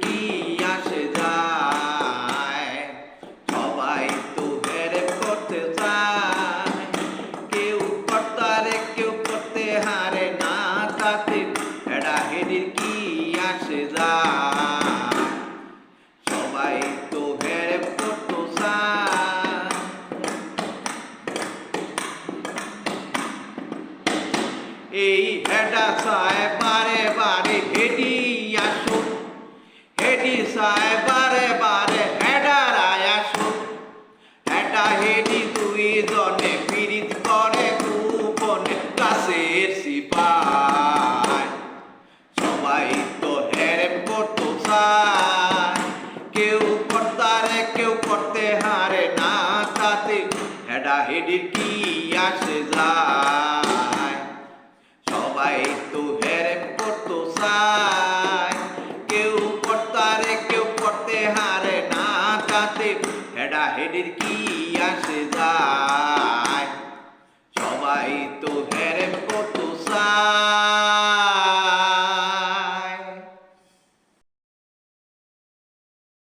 কি আসে যায়, সবাই তো হেরে করতে চায়, কেউ কর্তারে কেউ করতে হারে না, তাতে হেডাহেডির কি আসে যায়, সবাই তো হেরে করতে চায়। এই হেডা চায় বারে বারে হেডি আসুক, হেডি চায় বারে বারে হেডার আসুক, হেডা হেডি দুই জনে পীড়িত করে গোপনে কাছের সিপাই, সবাই তো হেরেপ করতে চায়, কেউ কর্তারে কেউ করতে হারে না, তাতে হেডা হেডির কি আসে যায়, সবাই তো হেরেপ করতে চায়, কেউ কর্তারে কেউ করতে হারে না, তাতে হেডা হেডির কি আসে যায়।